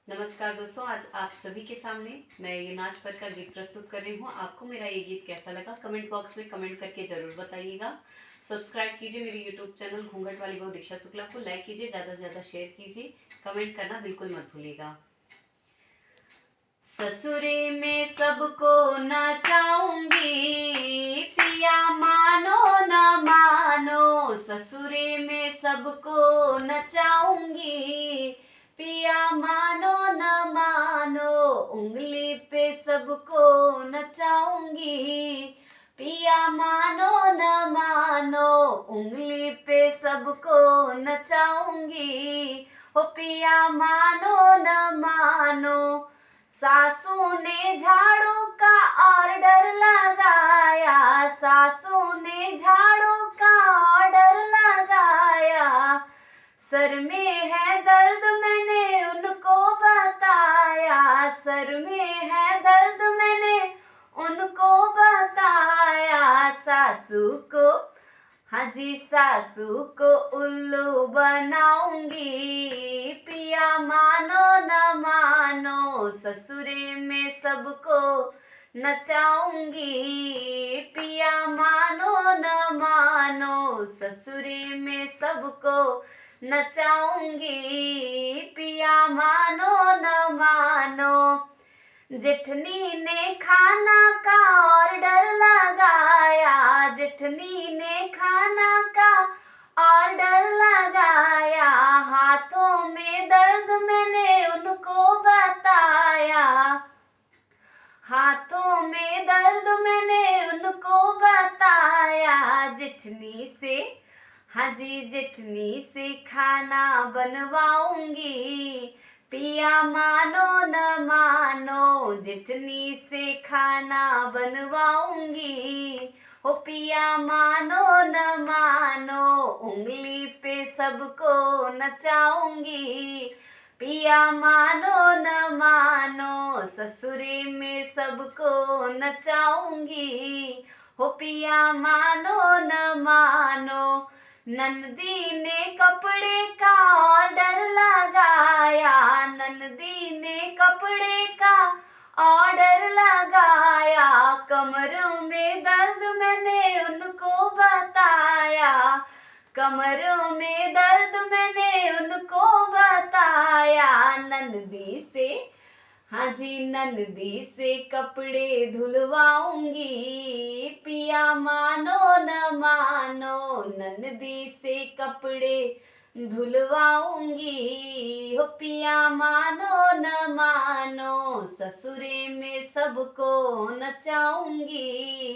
नमस्कार दोस्तों, आज आप सभी के सामने मैं ये नाच पर का गीत प्रस्तुत कर रही हूँ। आपको मेरा ये गीत कैसा लगा कमेंट बॉक्स में कमेंट करके ज़रूर बताइएगा। सब्सक्राइब कीजिए मेरे यूट्यूब चैनल घूंघट वाली बहू दीक्षा शुक्ला को, लाइक कीजिए, ज़्यादा से ज़्यादा शेयर कीजिए, कमेंट करना बिल्कुल मत भूलिएगा। ससुरे में सबको नचाऊंगी, पिया मानो न मानो। ससुरे में सबको नचाऊंगी, पिया मानो न मानो। उंगली पे सबको नचाऊंगी, पिया मानो न मानो। उंगली पे सबको नचाऊंगी, ओ पिया मानो न मानो। सासू ने झाड़ू का ऑर्डर लगाया, सासू ने झाड़ू का ऑर्डर लगाया। सर में है दर्द मैंने उनको बताया, सर में है दर्द मैंने उनको बताया। सासू को, हाँ जी, सासू को उल्लू बनाऊंगी, पिया मानो न मानो। ससुरे में सबको नचाऊंगी, पिया मानो न मानो। ससुरे में सबको नचाऊंगी, पिया मानो न मानो। जेठनी ने खाना का ऑर्डर लगाया, जेठनी ने खाना का ऑर्डर लगाया। हाथों में दर्द मैंने उनको बताया, हाथों में दर्द मैंने उनको बताया। जेठनी से, हाँ जी, जेठनी से खाना बनवाऊंगी, पिया मानो न मानो। जेठनी से खाना बनवाऊंगी, ओ पिया मानो न मानो। उंगली पे सबको नचाऊंगी, पिया मानो न मानो। ससुरे में सबको नचाऊंगी, हो पिया मानो न मानो। नंदी ने कपड़े का ऑर्डर लगाया, नंदी ने कपड़े का ऑर्डर लगाया। कमरों में दर्द मैंने उनको बताया, कमरों में दर्द मैंने उनको बताया। नंदी से, हाँ जी, नंदी से कपड़े धुलवाऊंगी, पिया मानो न मानो। नंदी से कपड़े धुलवाऊंगी, हो पिया मानो न मानो। ससुरे में सबको नचाऊंगी,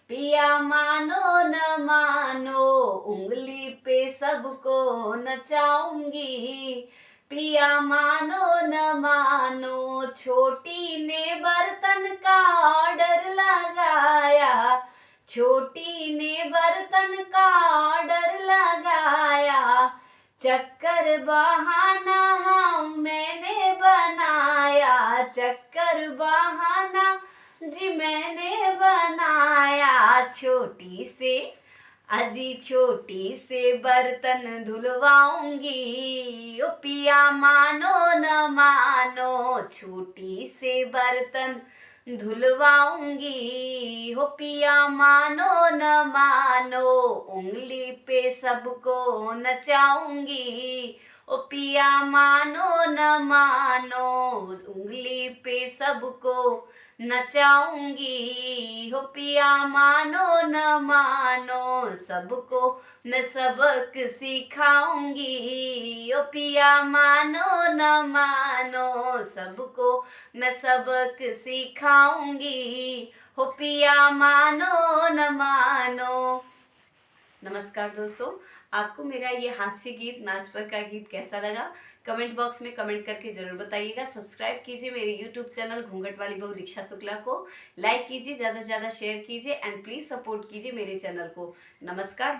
पिया मानो न मानो। उंगली पे सबको नचाऊंगी, पिया मानो न मानो। छोटी ने बर्तन का ऑर्डर लगाया, छोटी ने बर्तन का ऑर्डर लगाया। चक्कर बहाना हम मैंने बनाया, चक्कर बहाना जी मैंने बनाया। छोटी से, अजी छोटी से बर्तन धुलवाऊंगी, ओ पिया मानो न मानो। छोटी से बर्तन धुलवाऊंगी, हो पिया मानो न मानो। उंगली पे सबको नचाऊंगी, ओ पिया मानो न मानो। उंगली पे सबको नचाऊंगी, हो पिया मानो न मानो। सबको मैं सबक सिखाऊंगी, ओ पिया मानो न मानो। सबको मैं सबक सिखाऊंगी, हो पिया मानो न मानो। नमस्कार दोस्तों, आपको मेरा ये हास्य गीत नाच पर का गीत कैसा लगा कमेंट बॉक्स में कमेंट करके ज़रूर बताइएगा। सब्सक्राइब कीजिए मेरे यूट्यूब चैनल घूंघट वाली बहू दीक्षा शुक्ला को, लाइक कीजिए, ज़्यादा से ज़्यादा शेयर कीजिए एंड प्लीज़ सपोर्ट कीजिए मेरे चैनल को। नमस्कार।